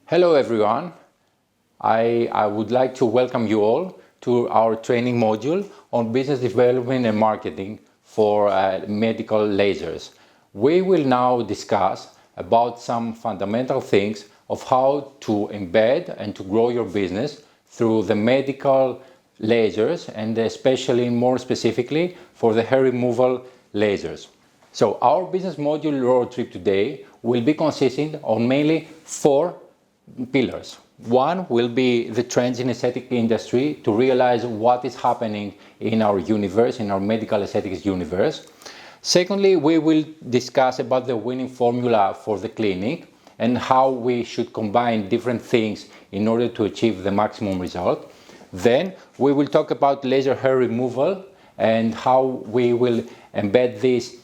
Hello everyone. I would like to welcome you all to our training module on business development and marketing for medical lasers. We will now discuss about some fundamental things of how to embed and to grow your business through the medical lasers, and especially more specifically for the hair removal lasers. So our business module road trip today will be consisting on mainly four pillars. One will be the trends in aesthetic industry to realize what is happening in our universe, in our medical aesthetics universe. Secondly, we will discuss about the winning formula for the clinic and how we should combine different things in order to achieve the maximum result. Then we will talk about laser hair removal and how we will embed this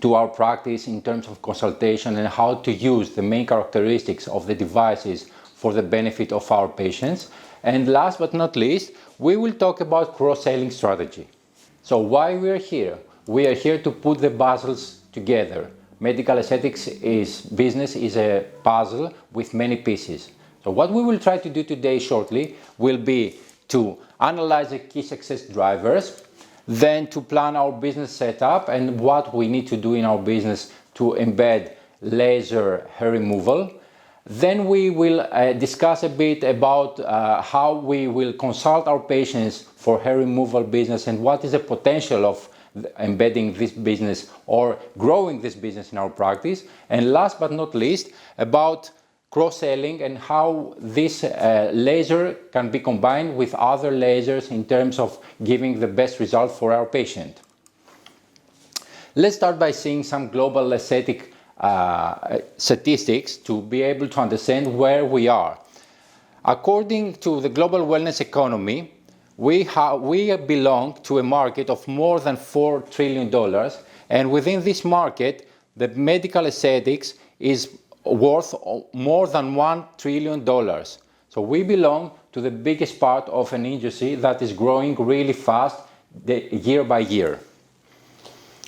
to our practice in terms of consultation and how to use the main characteristics of the devices for the benefit of our patients. And last but not least, we will talk about cross-selling strategy. So why we are here? We are here to put the puzzles together. Medical aesthetics business is a puzzle with many pieces. So what we will try to do today shortly will be to analyze the key success drivers, then to plan our business setup and what we need to do in our business to embed laser hair removal. Then we will discuss a bit about how we will consult our patients for hair removal business and what is the potential of embedding this business or growing this business in our practice. And last but not least, about cross-selling and how this laser can be combined with other lasers in terms of giving the best result for our patient. Let's start by seeing some global aesthetic statistics to be able to understand where we are. According to the global wellness economy, we belong to a market of more than $4 trillion, and within this market, the medical aesthetics is worth more than $1 trillion. So we belong to the biggest part of an industry that is growing really fast year by year.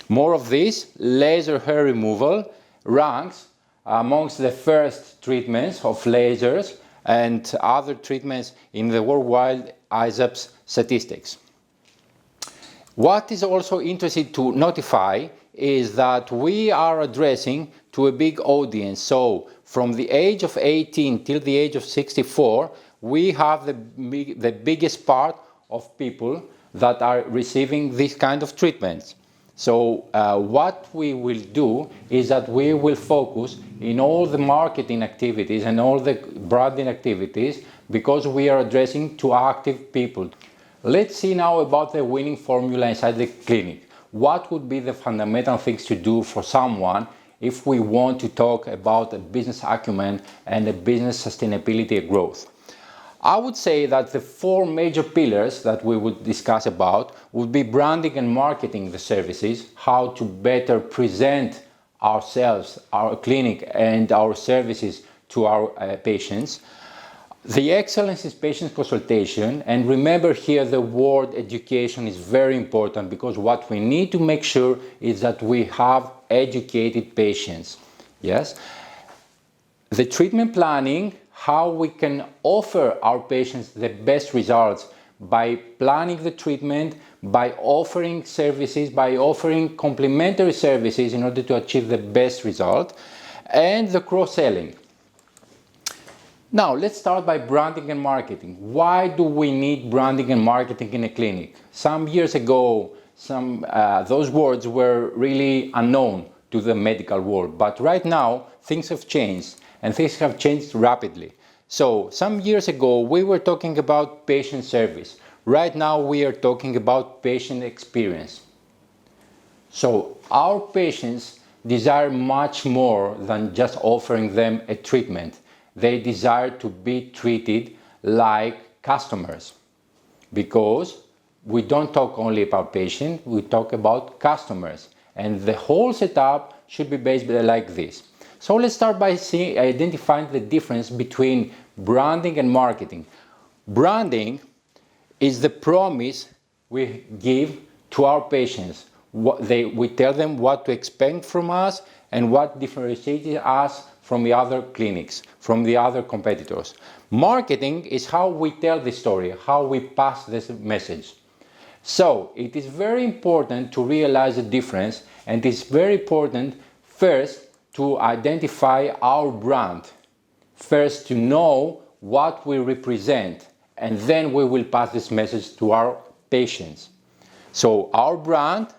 More of this, laser hair removal ranks amongst the first treatments of lasers and other treatments in the worldwide ISAPS statistics. What is also interesting to notify is that we are addressing to a big audience. So from the age of 18 till the age of 64, we have the biggest part of people that are receiving this kind of treatments. So what we will do is that we will focus in all the marketing activities and all the branding activities because we are addressing to active people. Let's see now about the winning formula inside the clinic. What would be the fundamental things to do for someone if we want to talk about a business acumen and a business sustainability and growth? I would say that the four major pillars that we would discuss about would be branding and marketing the services, how to better present ourselves, our clinic and our services to our patients. The excellence in patient consultation, and remember here the word education is very important because what we need to make sure is that we have educated patients. Yes. The treatment planning, how we can offer our patients the best results by planning the treatment, by offering services, by offering complementary services in order to achieve the best result, and the cross-selling. Now, let's start by branding and marketing. Why do we need branding and marketing in a clinic? Some years ago, those words were really unknown to the medical world, but right now things have changed and things have changed rapidly. So some years ago we were talking about patient service. Right now we are talking about patient experience. So our patients desire much more than just offering them a treatment. They desire to be treated like customers because we don't talk only about patients, we talk about customers, and the whole setup should be based like this. So let's start by identifying the difference between branding and marketing. Branding is the promise we give to our patients. We tell them what to expect from us and what differentiates us from the other clinics, from the other competitors. Marketing is how we tell the story, how we pass this message. So it is very important to realize the difference, and it's very important first to identify our brand, first to know what we represent, and then we will pass this message to our patients. So our brand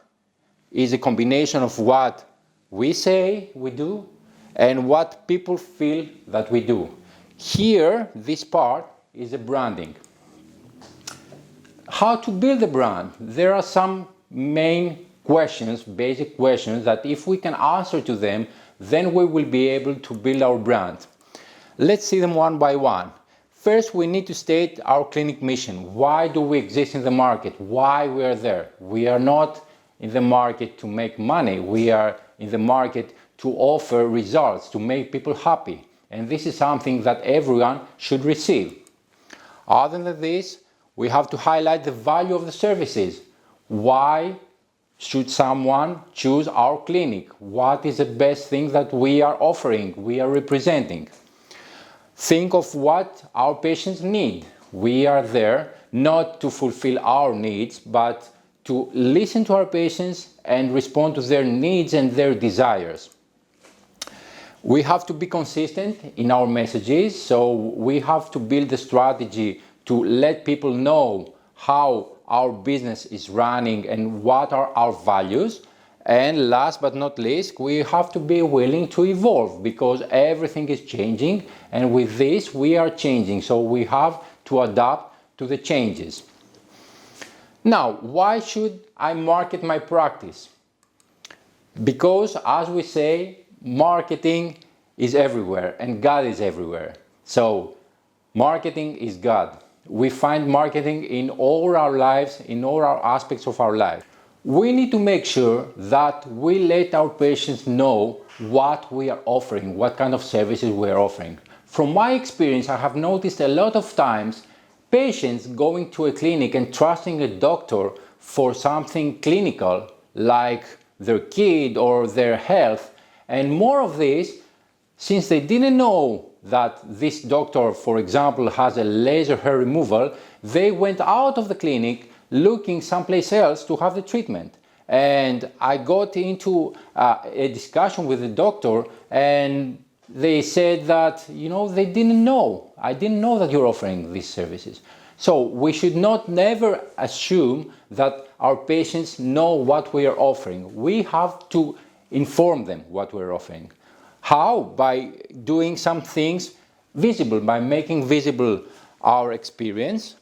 is a combination of what we say we do and what people feel that we do. Here, this part is the branding. How to build a brand? There are some main questions, basic questions, that if we can answer to them, then we will be able to build our brand. Let's see them one by one. First, we need to state our clinic mission. Why do we exist in the market? Why we are there? We are not in the market to make money. We are in the market to offer results, to make people happy. And this is something that everyone should receive. Other than this, we have to highlight the value of the services. Why should someone choose our clinic? What is the best thing that we are offering, we are representing? Think of what our patients need. We are there not to fulfill our needs, but to listen to our patients and respond to their needs and their desires. We have to be consistent in our messages, so we have to build a strategy to let people know how our business is running and what are our values. And last but not least, we have to be willing to evolve, because everything is changing, and with this we are changing, so we have to adapt to the changes. Now, why should I market my practice? Because, as we say, marketing is everywhere and God is everywhere. So marketing is God. We find marketing in all our lives, in all our aspects of our life. We need to make sure that we let our patients know what we are offering, what kind of services we are offering. From my experience, I have noticed a lot of times patients going to a clinic and trusting a doctor for something clinical, like their kid or their health, and more of this, since they didn't know that this doctor, for example, has a laser hair removal, they went out of the clinic looking someplace else to have the treatment. And I got into a discussion with the doctor, and they said that, they didn't know. I didn't know that you're offering these services. So we should never assume that our patients know what we are offering. We have to inform them what we're offering. How? By doing some things visible, by making visible our experience,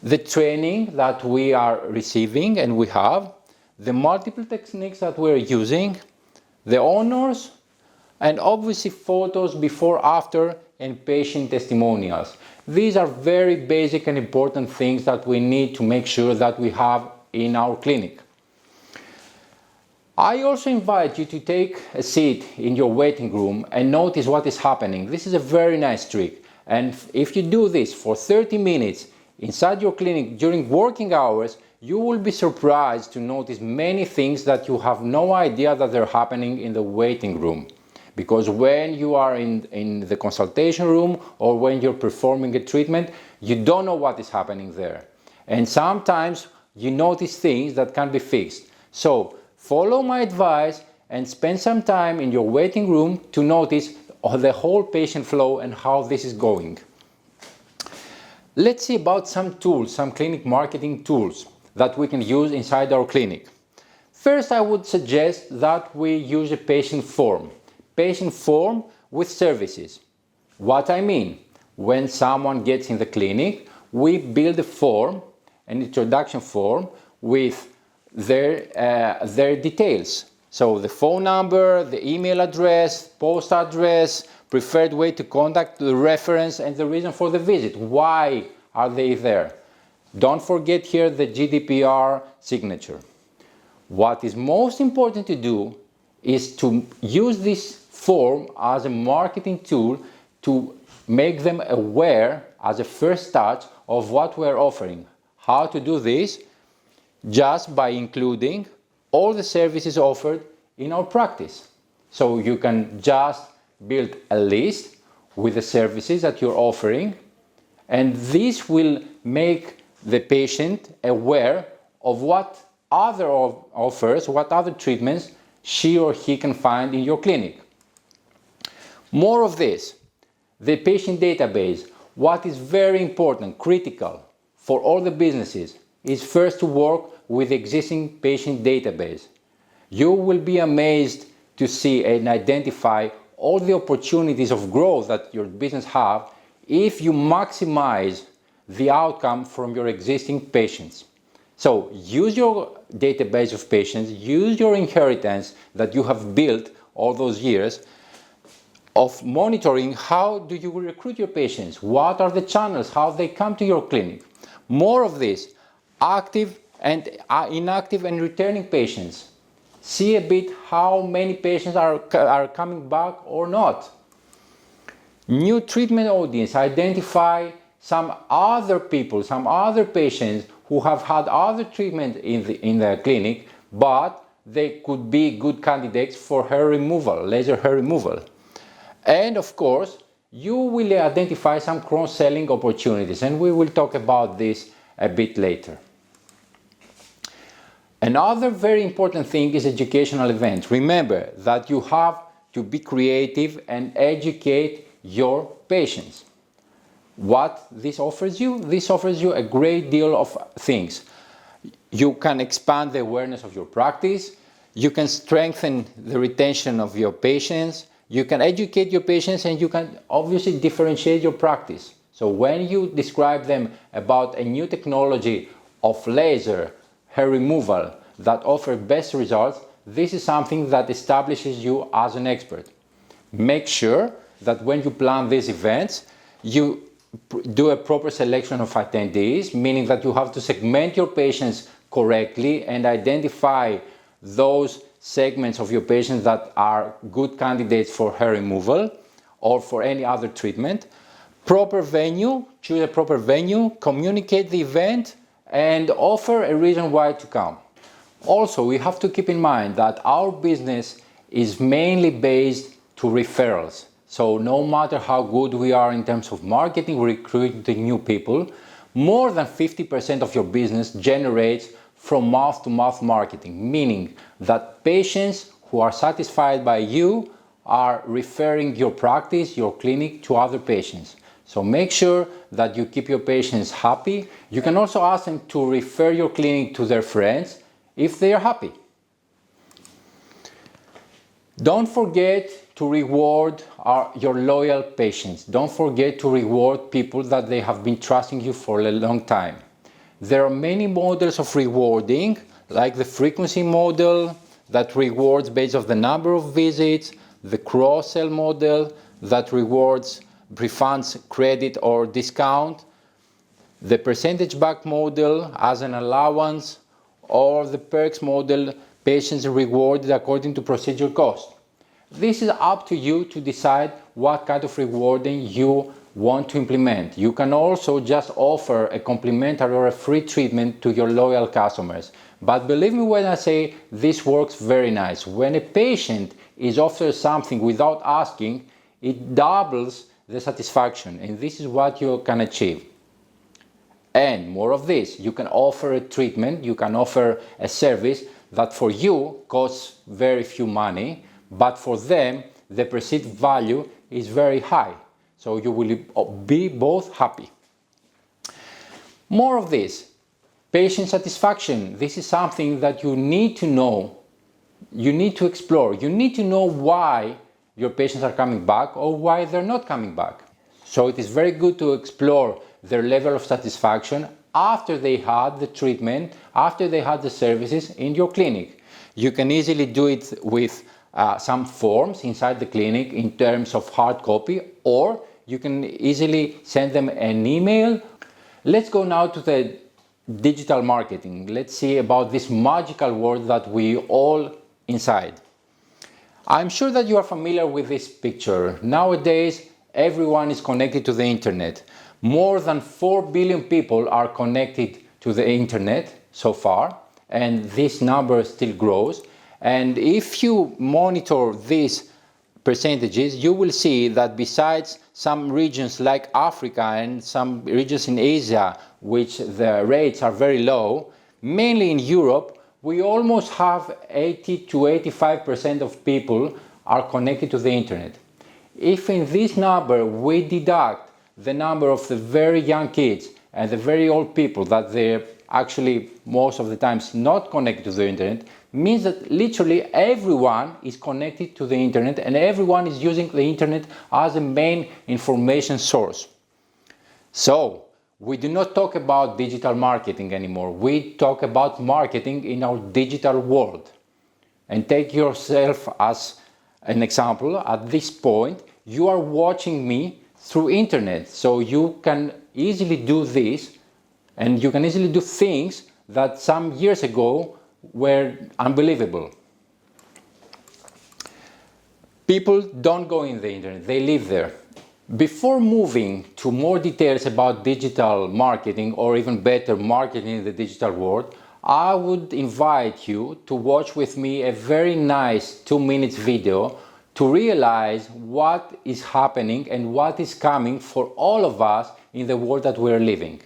the training that we are receiving and we have, the multiple techniques that we're using, the honors, and obviously photos before, after, and patient testimonials. These are very basic and important things that we need to make sure that we have in our clinic. I also invite you to take a seat in your waiting room and notice what is happening. This is a very nice trick, and if you do this for 30 minutes inside your clinic during working hours, you will be surprised to notice many things that you have no idea that they're happening in the waiting room. Because when you are in the consultation room or when you're performing a treatment, you don't know what is happening there. And sometimes you notice things that can be fixed. So follow my advice and spend some time in your waiting room to notice the whole patient flow and how this is going. Let's see about some tools, some clinic marketing tools that we can use inside our clinic. First, I would suggest that we use a patient form. Patient form with services. What I mean, when someone gets in the clinic, we build a form, an introduction form with their details. So the phone number, the email address, post address, preferred way to contact, the reference, and the reason for the visit. Why are they there? Don't forget here the GDPR signature. What is most important to do is to use this form as a marketing tool to make them aware as a first touch of what we're offering. How to do this? Just by including all the services offered in our practice. So you can just build a list with the services that you're offering, and this will make the patient aware of what other offers, what other treatments she or he can find in your clinic. More of this, the patient database. What is very important, critical for all the businesses is first to work with the existing patient database. You will be amazed to see and identify all the opportunities of growth that your business have if you maximize the outcome from your existing patients. So use your database of patients, use your inheritance that you have built all those years of monitoring. How do you recruit your patients? What are the channels? How they come to your clinic? More of this, active and inactive and returning patients. See a bit how many patients are coming back or not. New treatment audience, identify some other people, some other patients who have had other treatment in the clinic, but they could be good candidates for hair removal, laser hair removal. And of course, you will identify some cross-selling opportunities, and we will talk about this a bit later. Another very important thing is educational events. Remember that you have to be creative and educate your patients. What this offers you? This offers you a great deal of things. You can expand the awareness of your practice, you can strengthen the retention of your patients, you can educate your patients, and you can obviously differentiate your practice. So when you describe them about a new technology of laser hair removal that offers best results, this is something that establishes you as an expert. Make sure that when you plan these events, you do a proper selection of attendees, meaning that you have to segment your patients correctly and identify those segments of your patients that are good candidates for hair removal or for any other treatment. Proper venue, choose a proper venue, communicate the event, and offer a reason why to come. Also, we have to keep in mind that our business is mainly based to referrals. So no matter how good we are in terms of marketing, recruiting new people, more than 50% of your business generates from mouth-to-mouth marketing, meaning that patients who are satisfied by you are referring your practice, your clinic to other patients. So make sure that you keep your patients happy. You can also ask them to refer your clinic to their friends if they are happy. Don't forget to reward your loyal patients. Don't forget to reward people that they have been trusting you for a long time. There are many models of rewarding, like the frequency model that rewards based on the number of visits, the cross-sell model that rewards refunds, credit or discount, the percentage back model as an allowance, or the perks model, patients rewarded according to procedure cost. This is up to you to decide what kind of rewarding you want to implement. You can also just offer a complimentary or a free treatment to your loyal customers. But believe me when I say this works very nice. When a patient is offered something without asking, it doubles the satisfaction, and this is what you can achieve. And more of this, you can offer a treatment, you can offer a service that for you costs very few money, but for them the perceived value is very high. So you will be both happy. More of this, patient satisfaction. This is something that you need to know, you need to explore, you need to know why your patients are coming back or why they're not coming back. So it is very good to explore their level of satisfaction after they had the treatment, after they had the services in your clinic. You can easily do it with some forms inside the clinic in terms of hard copy, or you can easily send them an email. Let's go now to the digital marketing. Let's see about this magical word that we all inside. I'm sure that you are familiar with this picture. Nowadays, everyone is connected to the internet. More than 4 billion people are connected to the internet so far, and this number still grows. And if you monitor this percentages, you will see that besides some regions like Africa and some regions in Asia, which the rates are very low, mainly in Europe, we almost have 80 to 85% of people are connected to the internet. If in this number we deduct the number of the very young kids and the very old people that they're actually most of the times not connected to the internet, means that literally everyone is connected to the internet and everyone is using the internet as a main information source. So we do not talk about digital marketing anymore. We talk about marketing in our digital world. And take yourself as an example. At this point, you are watching me through internet, so you can easily do this, and you can easily do things that some years ago were unbelievable. People don't go in the internet, they live there. Before moving to more details about digital marketing, or even better, marketing in the digital world, I would invite you to watch with me a very nice 2-minute video to realize what is happening and what is coming for all of us in the world that we're living.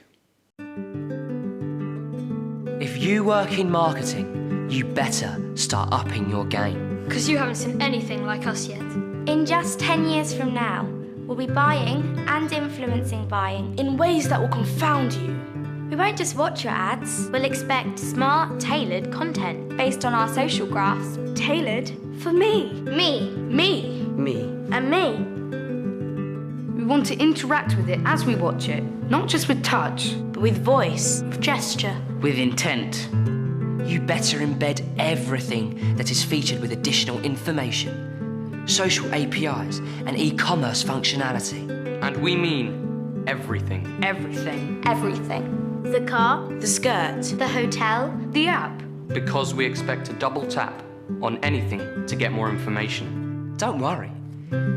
If you work in marketing, you better start upping your game. Because you haven't seen anything like us yet. In just 10 years from now, we'll be buying and influencing buying in ways that will confound you. We won't just watch your ads, we'll expect smart, tailored content based on our social graphs. Tailored for me. Me. Me. Me. And me. We want to interact with it as we watch it, not just with touch, But with voice, with gesture. with intent. You better embed everything that is featured with additional information, social APIs, and e-commerce functionality. And we mean everything. Everything. Everything. The car, The skirt. the hotel, The app. Because we expect to double tap on anything to get more information. Don't worry.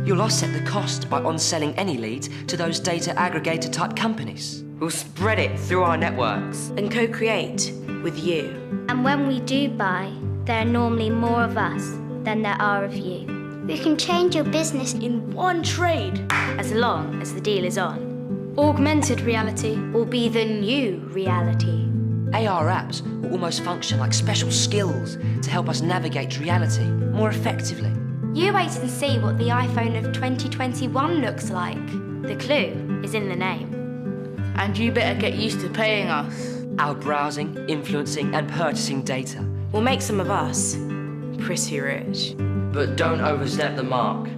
You'll offset the cost by on-selling any leads to those data aggregator type companies. We'll spread it through our networks. And co-create with you. and when we do buy, there are normally more of us than there are of you. We can change your business In one trade. As long as the deal is on. Augmented reality. Will be the new reality. AR apps will almost function like special skills to help us navigate reality more effectively. You wait and see what the iPhone of 2021 looks like. The clue is in the name. And you better get used to paying us. Our browsing, influencing, and purchasing data. We'll make some of us pretty rich. But don't overstep the mark,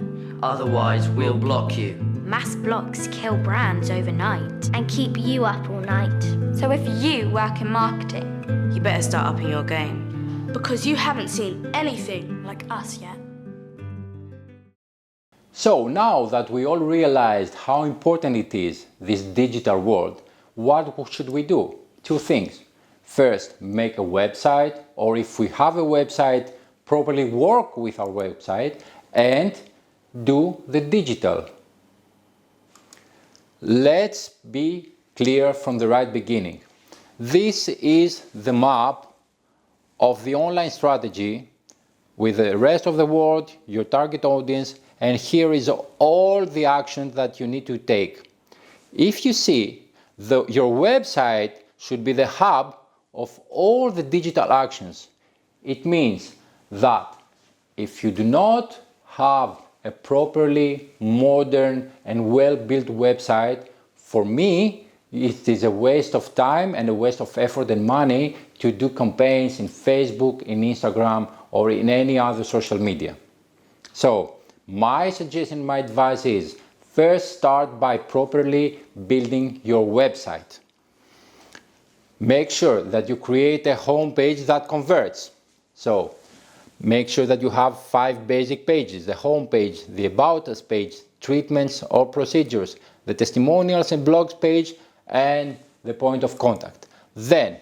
otherwise we'll block you. Mass blocks kill brands overnight and keep you up all night. So if you work in marketing, You better start upping your game. Because you haven't seen anything like us yet. So now that we all realized how important it is, this digital world, what should we do? 2 things. First, make a website, or if we have a website, properly work with our website and do the digital. Let's be clear from the right beginning. This is the map of the online strategy with the rest of the world, your target audience, and here is all the action that you need to take. If you see, your website should be the hub of all the digital actions. It means that if you do not have a properly modern and well-built website, for me, it is a waste of time and a waste of effort and money to do campaigns in Facebook, in Instagram, or in any other social media. So, my suggestion, my advice is, first start by properly building your website. Make sure that you create a homepage that converts. So, make sure that you have 5 basic pages: the homepage, the About Us page, treatments or procedures, the testimonials and blogs page, and the point of contact. Then,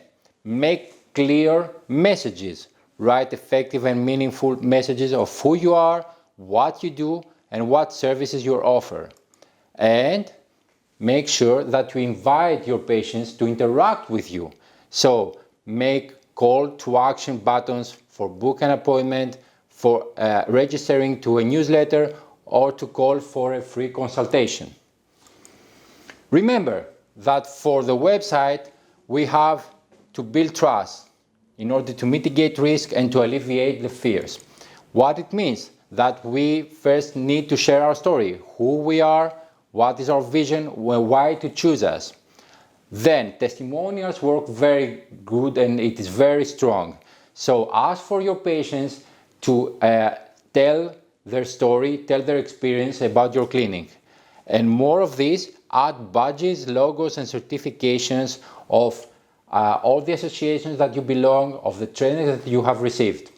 make clear messages. Write effective and meaningful messages of who you are, what you do, and what services you offer. And make sure that you invite your patients to interact with you. So make call to action buttons for book an appointment, for registering to a newsletter, or to call for a free consultation. Remember that for the website, we have to build trust in order to mitigate risk and to alleviate the fears. What it means? That we first need to share our story, who we are, what is our vision, why to choose us. Then testimonials work very good and it is very strong. So ask for your patients to tell their story, tell their experience about your clinic. And more of this, add badges, logos and certifications of all the associations that you belong, of the training that you have received.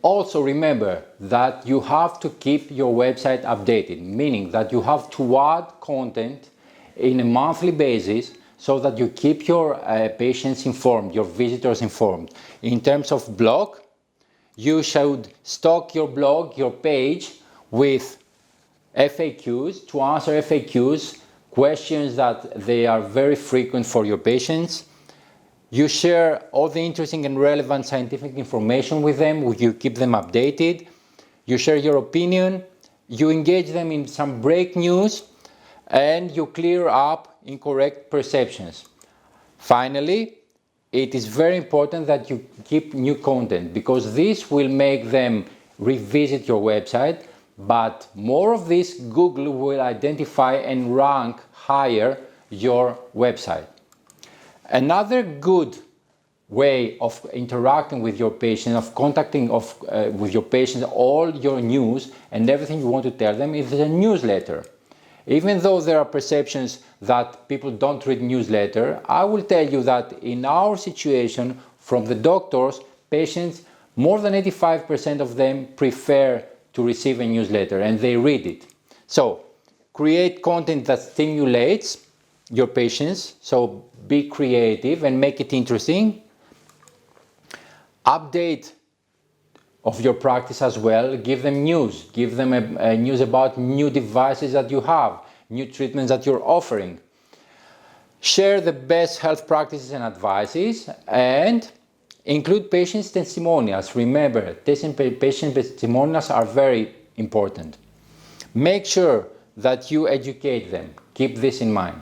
Also remember that you have to keep your website updated, meaning that you have to add content in a monthly basis so that you keep your patients informed, your visitors informed. In terms of blog, you should stock your blog, your page, with FAQs, to answer FAQs, questions that they are very frequent for your patients. You share all the interesting and relevant scientific information with them, you keep them updated, you share your opinion, you engage them in some break news, and you clear up incorrect perceptions. Finally, it is very important that you keep new content, because this will make them revisit your website, but more of this, Google will identify and rank higher your website. Another good way of interacting with your patient, of contacting with your patients all your news and everything you want to tell them, is a newsletter. Even though there are perceptions that people don't read newsletter, I will tell you that in our situation, from the doctors, patients, more than 85% of them prefer to receive a newsletter and they read it. So create content that stimulates your patients, so be creative and make it interesting. Update of your practice as well, give them news, give them news about new devices that you have, new treatments that you're offering. Share the best health practices and advices, and include patient testimonials. Remember, patient testimonials are very important. Make sure that you educate them. Keep this in mind.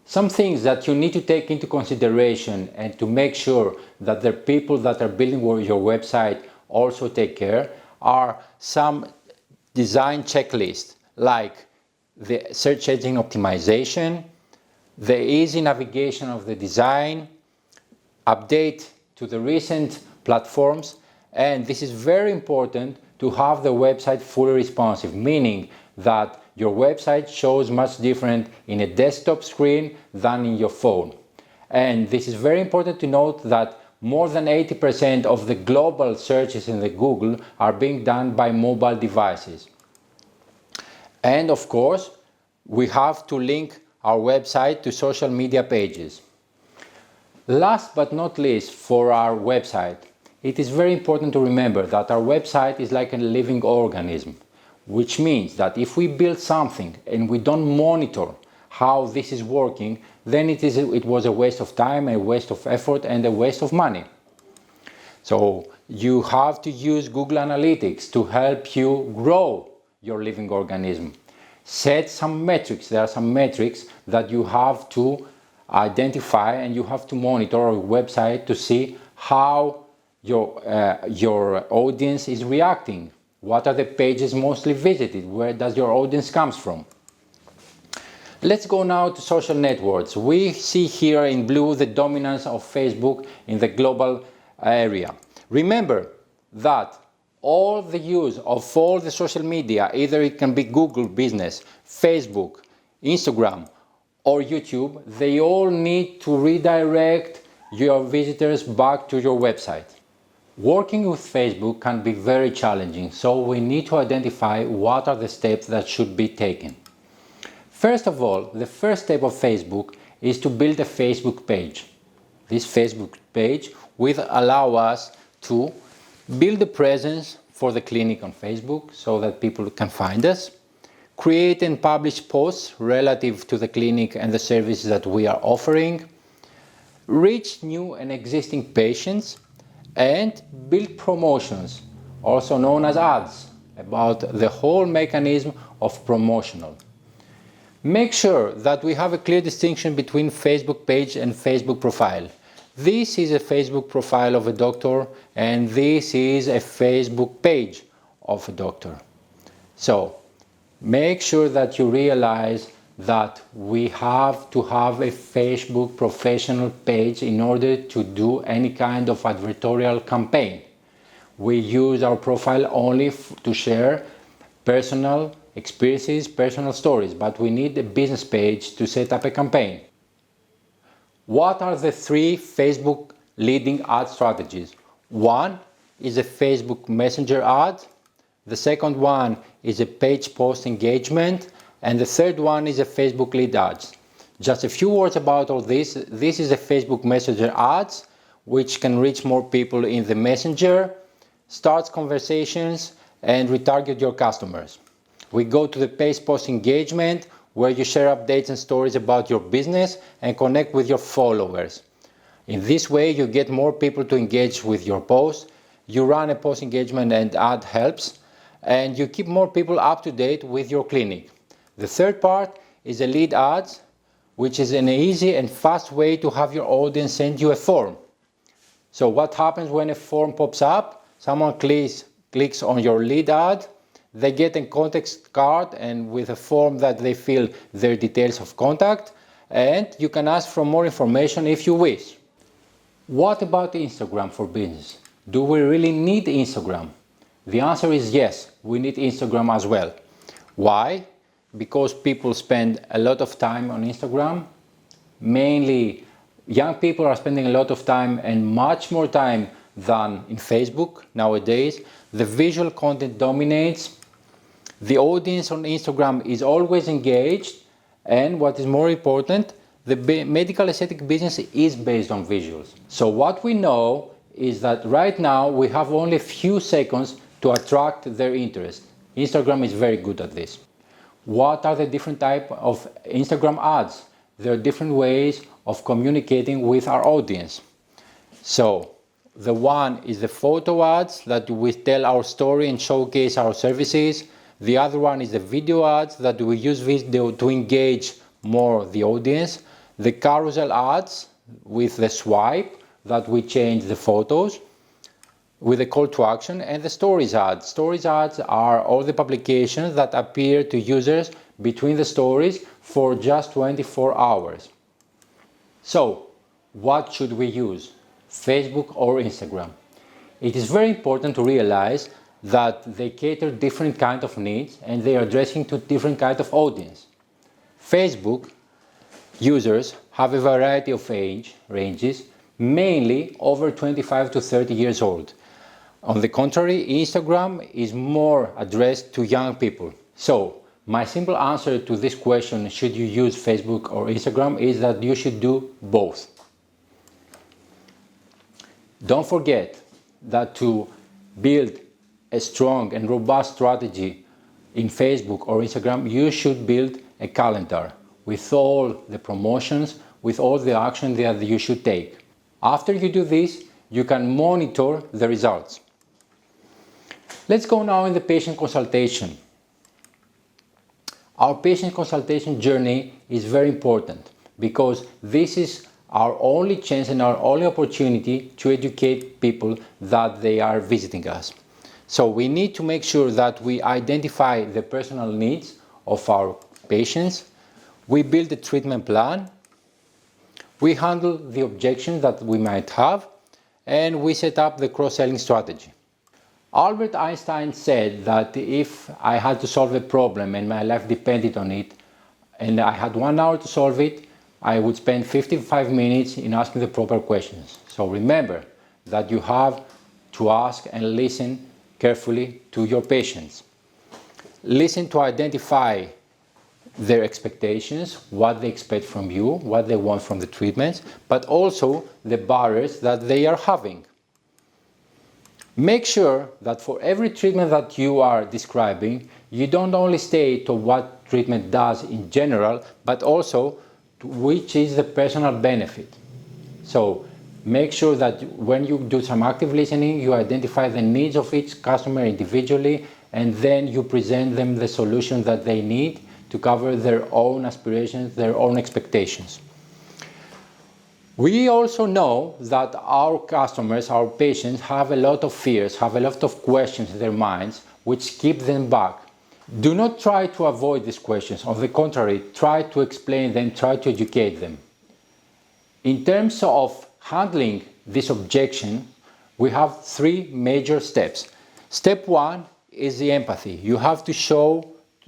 Some things that you need to take into consideration and to make sure that the people that are building your website also take care are some design checklists, like the search engine optimization, the easy navigation of the design, update to the recent platforms, and this is very important to have the website fully responsive, meaning that your website shows much different in a desktop screen than in your phone. And this is very important to note that more than 80% of the global searches in the Google are being done by mobile devices. And of course, we have to link our website to social media pages. Last but not least, for our website, it is very important to remember that our website is like a living organism, which means that if we build something and we don't monitor how this is working, then it was a waste of time, a waste of effort, and a waste of money. So you have to use Google Analytics to help you grow your living organism. Set some metrics. There are some metrics that you have to identify and you have to monitor your website to see how your audience is reacting. What are the pages mostly visited? Where does your audience comes from? Let's go now to social networks. We see here in blue the dominance of Facebook in the global area. Remember that all the use of all the social media, either it can be Google Business, Facebook, Instagram, or YouTube, they all need to redirect your visitors back to your website. Working with Facebook can be very challenging, so we need to identify what are the steps that should be taken. First of all, the first step of Facebook is to build a Facebook page. This Facebook page will allow us to build a presence for the clinic on Facebook so that people can find us, create and publish posts relative to the clinic and the services that we are offering, reach new and existing patients, and build promotions, also known as ads, about the whole mechanism of promotional. Make sure that we have a clear distinction between Facebook page and Facebook profile. This is a Facebook profile of a doctor and this is a Facebook page of a doctor. So make sure that you realize that we have to have a Facebook professional page in order to do any kind of advertorial campaign. We use our profile only to share personal experiences, personal stories, but we need a business page to set up a campaign. What are the 3 Facebook leading ad strategies? One is a Facebook Messenger ad. The second one is a page post engagement. And the third one is a Facebook lead ads. Just a few words about all this. This is a Facebook Messenger ads, which can reach more people in the Messenger, starts conversations, and retarget your customers. We go to the page post engagement, where you share updates and stories about your business and connect with your followers. In this way, you get more people to engage with your post. You run a post engagement and ad helps, and you keep more people up to date with your clinic. The third part is a lead ads, which is an easy and fast way to have your audience send you a form. So what happens when a form pops up? Someone clicks on your lead ad, they get a contact card and with a form that they fill their details of contact, and you can ask for more information if you wish. What about Instagram for business? Do we really need Instagram? The answer is yes, we need Instagram as well. Why? Because people spend a lot of time on Instagram. Mainly young people are spending a lot of time and much more time than in Facebook nowadays. The visual content dominates. The audience on Instagram is always engaged, and what is more important, the medical aesthetic business is based on visuals. So what we know is that right now we have only a few seconds to attract their interest. Instagram is very good at this. What are the different types of Instagram ads? There are different ways of communicating with our audience. So the one is the photo ads that we tell our story and showcase our services. The other one is the video ads that we use video to engage more the audience. The carousel ads with the swipe that we change the photos with a call to action, and the stories ads. Stories ads are all the publications that appear to users between the stories for just 24 hours. So, what should we use? Facebook or Instagram? It is very important to realize that they cater different kinds of needs and they are addressing to different kinds of audience. Facebook users have a variety of age ranges, mainly over 25 to 30 years old. On the contrary, Instagram is more addressed to young people. So, my simple answer to this question, should you use Facebook or Instagram, is that you should do both. Don't forget that to build a strong and robust strategy in Facebook or Instagram, you should build a calendar with all the promotions, with all the action that you should take. After you do this, you can monitor the results. Let's go now in the patient consultation. Our patient consultation journey is very important because this is our only chance and our only opportunity to educate people that they are visiting us. So we need to make sure that we identify the personal needs of our patients, we build a treatment plan, we handle the objections that we might have, and we set up the cross-selling strategy. Albert Einstein said that if I had to solve a problem and my life depended on it, and I had 1 hour to solve it, I would spend 55 minutes in asking the proper questions. So remember that you have to ask and listen carefully to your patients. Listen to identify their expectations, what they expect from you, what they want from the treatments, but also the barriers that they are having. Make sure that for every treatment that you are describing, you don't only state to what treatment does in general, but also to which is the personal benefit. So make sure that when you do some active listening, you identify the needs of each customer individually and then you present them the solution that they need to cover their own aspirations, their own expectations. We also know that our customers, our patients, have a lot of fears, have a lot of questions in their minds, which keep them back. Do not try to avoid these questions. On the contrary, try to explain them, try to educate them. In terms of handling this objection, we have three major steps. Step one is the empathy. You have to show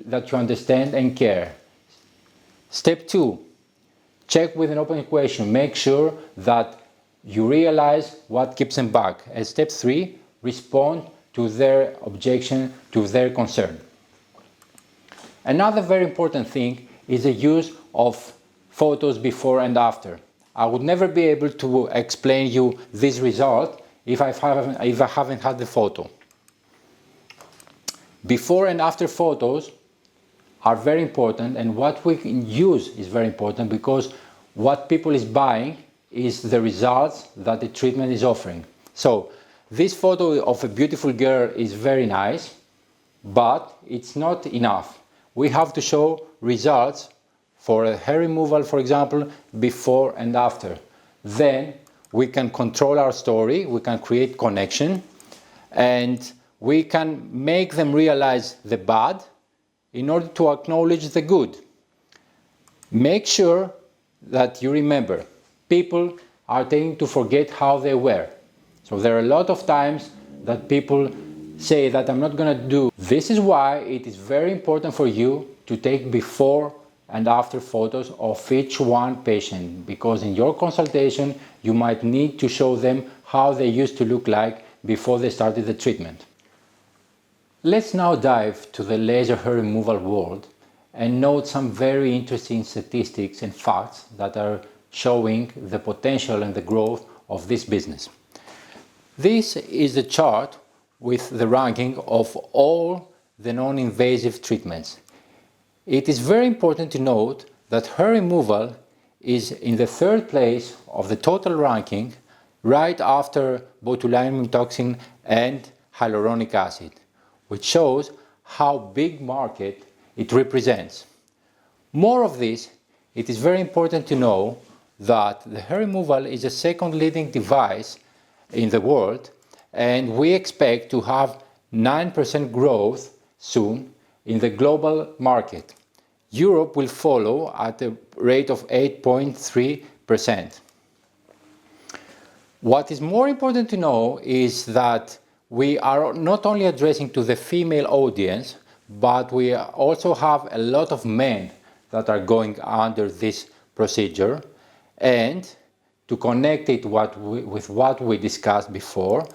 that you understand and care. Step two, check with an open question. Make sure that you realize what keeps them back. And step three, respond to their objection, to their concern. Another very important thing is the use of photos before and after. I would never be able to explain you this result if I haven't had the photo. Before and after photos are very important, and what we use is very important, because what people is buying is the results that the treatment is offering. So this photo of a beautiful girl is very nice, but it's not enough. We have to show results for a hair removal, for example, before and after. Then we can control our story, we can create connection, and we can make them realize the bad in order to acknowledge the good. Make sure that you remember, people are tending to forget how they were. So there are a lot of times that people say that I'm not going to do. This is why it is very important for you to take before and after photos of each one patient, because in your consultation you might need to show them how they used to look like before they started the treatment. Let's now dive to the laser hair removal world and note some very interesting statistics and facts that are showing the potential and the growth of this business. This is the chart with the ranking of all the non-invasive treatments. It is very important to note that hair removal is in the third place of the total ranking, right after botulinum toxin and hyaluronic acid, which shows how big market it represents. More of this, it is very important to know that the hair removal is the second leading device in the world, and we expect to have 9% growth soon in the global market. Europe will follow at a rate of 8.3%. What is more important to know is that we are not only addressing to the female audience, but we also have a lot of men that are going under this procedure. And to connect it with what we discussed before,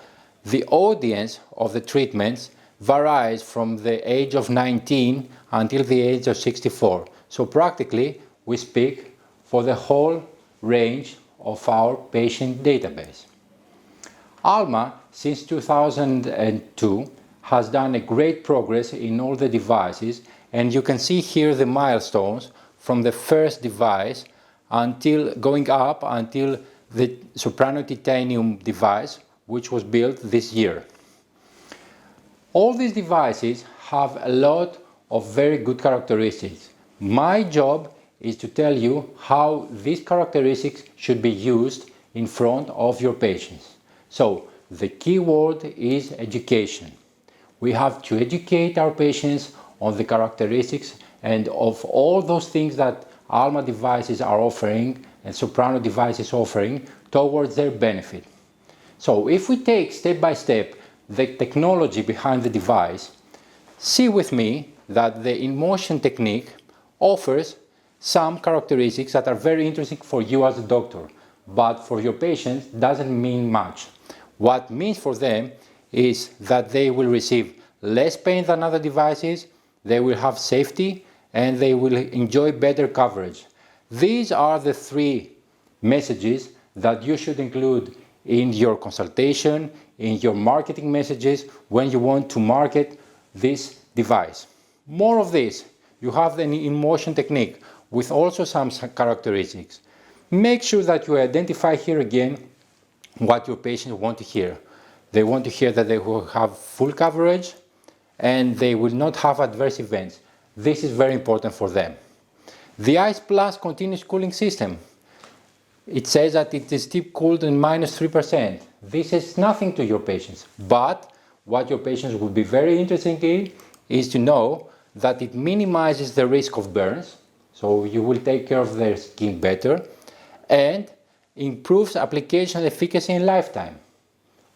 the audience of the treatments varies from the age of 19 until the age of 64. So practically, we speak for the whole range of our patient database. Alma, since 2002, has done a great progress in all the devices, and you can see here the milestones from the first device until going up until the Soprano Titanium device, which was built this year. All these devices have a lot of very good characteristics. My job is to tell you how these characteristics should be used in front of your patients. So the key word is education. We have to educate our patients on the characteristics and of all those things that Alma devices are offering and Soprano devices offering towards their benefit. So if we take step by step the technology behind the device, see with me that the in-motion technique offers some characteristics that are very interesting for you as a doctor, but for your patients doesn't mean much. What means for them is that they will receive less pain than other devices, they will have safety, and they will enjoy better coverage. These are the three messages that you should include in your consultation, in your marketing messages when you want to market this device. More of this. You have the in-motion technique with also some characteristics. Make sure that you identify here again what your patients want to hear. They want to hear that they will have full coverage and they will not have adverse events. This is very important for them. The Ice Plus continuous cooling system. It says that it is deep cooled in -3%. This is nothing to your patients, but what your patients will be very interested in is to know that it minimizes the risk of burns, so you will take care of their skin better, and improves application efficacy in lifetime.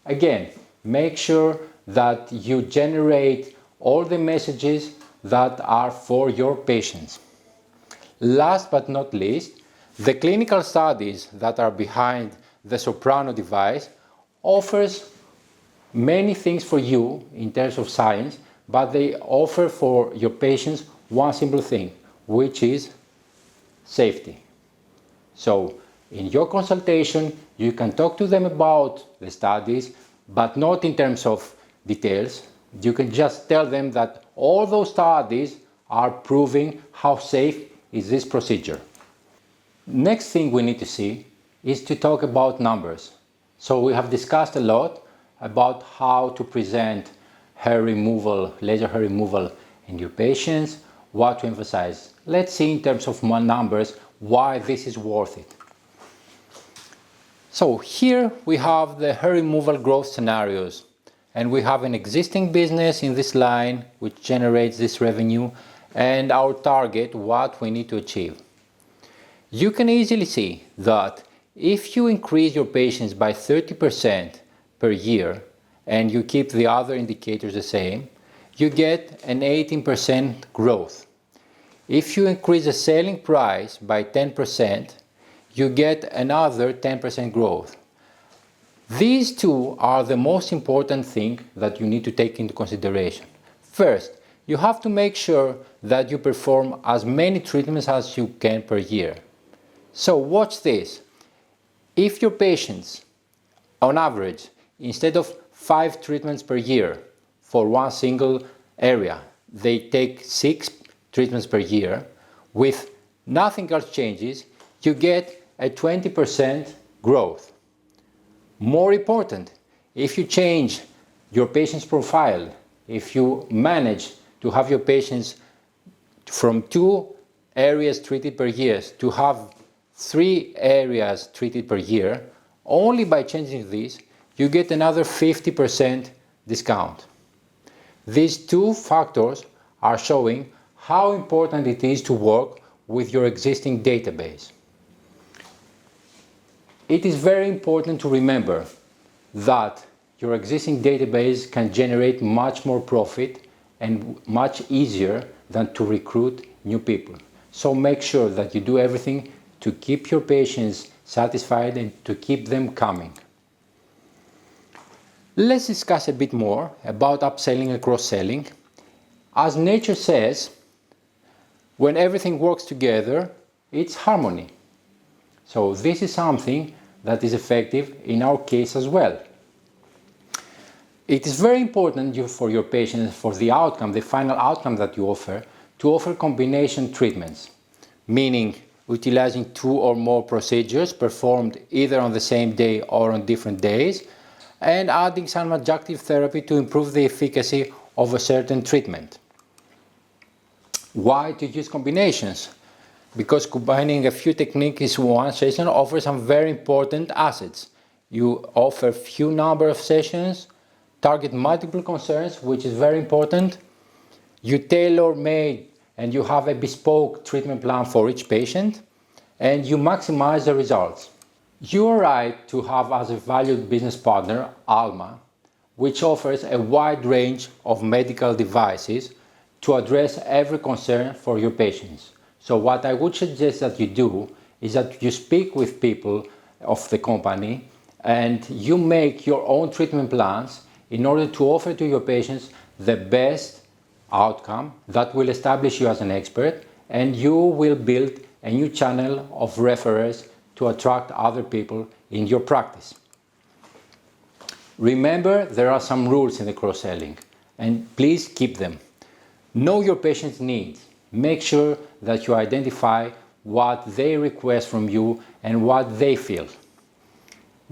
Again, make sure that you generate all the messages that are for your patients. Last but not least, the clinical studies that are behind the Soprano device offers many things for you in terms of science, but they offer for your patients one simple thing, which is safety. So in your consultation, you can talk to them about the studies, but not in terms of details. You can just tell them that all those studies are proving how safe is this procedure. Next thing we need to see is to talk about numbers. So we have discussed a lot about how to present hair removal, laser hair removal in your patients, what to emphasize. Let's see in terms of numbers why this is worth it. So here we have the hair removal growth scenarios, and we have an existing business in this line which generates this revenue, and our target, what we need to achieve. You can easily see that if you increase your patients by 30% per year and you keep the other indicators the same, you get an 18% growth. If you increase the selling price by 10%, you get another 10% growth. These two are the most important thing that you need to take into consideration. First, you have to make sure that you perform as many treatments as you can per year. So watch this. If your patients, on average, instead of 5 treatments per year for one single area, they take 6 treatments per year, with nothing else changes, you get a 20% growth. More important, if you change your patient's profile, if you manage to have your patients from 2 areas treated per year to have 3 areas treated per year, only by changing this, you get another 50% discount. These two factors are showing how important it is to work with your existing database. It is very important to remember that your existing database can generate much more profit and much easier than to recruit new people. So make sure that you do everything to keep your patients satisfied and to keep them coming. Let's discuss a bit more about upselling and cross-selling. As nature says, when everything works together, it's harmony. So this is something that is effective in our case as well. It is very important for your patients, for the outcome, the final outcome that you offer, to offer combination treatments, meaning utilizing 2 or more procedures performed either on the same day or on different days, and adding some adjunctive therapy to improve the efficacy of a certain treatment. Why to use combinations? Because combining a few techniques in one session offers some very important assets. You offer few number of sessions, target multiple concerns, which is very important. You tailor-made and you have a bespoke treatment plan for each patient, and you maximize the results. You are right to have as a valued business partner Alma, which offers a wide range of medical devices to address every concern for your patients. So what I would suggest that you do is that you speak with people of the company and you make your own treatment plans in order to offer to your patients the best outcome that will establish you as an expert, and you will build a new channel of referrers to attract other people in your practice. Remember, there are some rules in the cross-selling, and please keep them. Know your patient's needs. Make sure that you identify what they request from you and what they feel.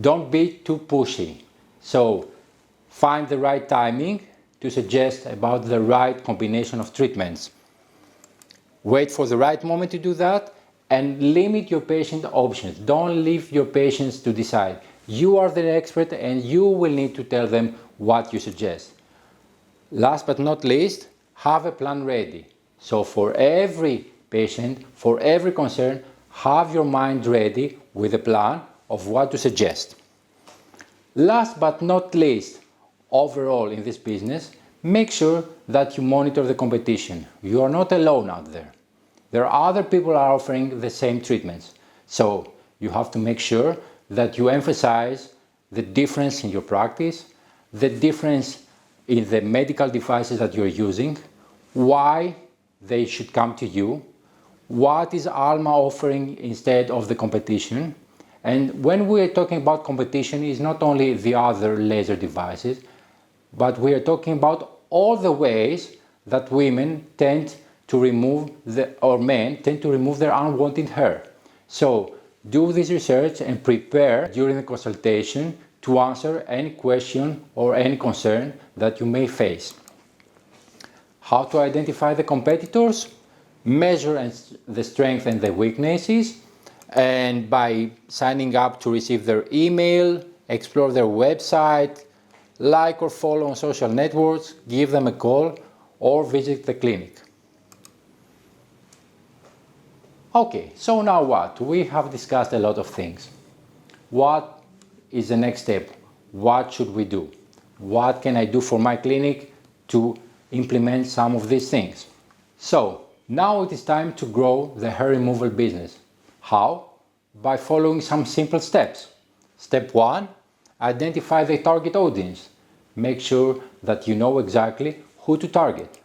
Don't be too pushy. So find the right timing to suggest about the right combination of treatments. Wait for the right moment to do that and limit your patient options. Don't leave your patients to decide. You are the expert and you will need to tell them what you suggest. Last but not least, have a plan ready. So for every patient, for every concern, have your mind ready with a plan of what to suggest. Last but not least, overall in this business, make sure that you monitor the competition. You are not alone out there. There are other people are offering the same treatments. So you have to make sure that you emphasize the difference in your practice, the difference in the medical devices that you're using, why they should come to you, what is Alma offering instead of the competition. And when we are talking about competition, it's not only the other laser devices, but we are talking about all the ways that women tend to remove or men tend to remove their unwanted hair. So do this research and prepare during the consultation to answer any question or any concern that you may face. How to identify the competitors? Measure the strength and the weaknesses, and by signing up to receive their email, explore their website, like or follow on social networks, give them a call, or visit the clinic. Okay, so now what? We have discussed a lot of things. What is the next step? What should we do? What can I do for my clinic to implement some of these things? So, now it is time to grow the hair removal business. How? By following some simple steps. Step 1, identify the target audience. Make sure that you know exactly who to target.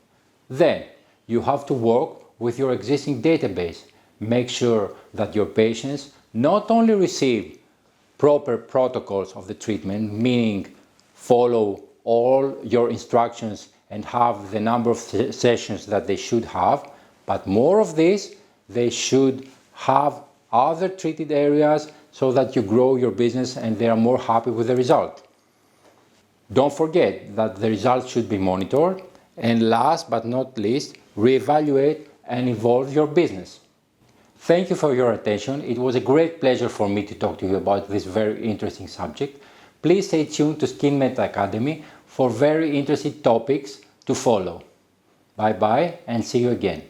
Then, you have to work with your existing database. Make sure that your patients not only receive proper protocols of the treatment, meaning follow all your instructions and have the number of sessions that they should have, but more of this, they should have other treated areas so that you grow your business and they are more happy with the result. Don't forget that the results should be monitored, and last but not least, reevaluate and evolve your business. Thank you for your attention. It was a great pleasure for me to talk to you about this very interesting subject. Please stay tuned to Skinmed Academy for very interesting topics to follow. Bye bye and see you again.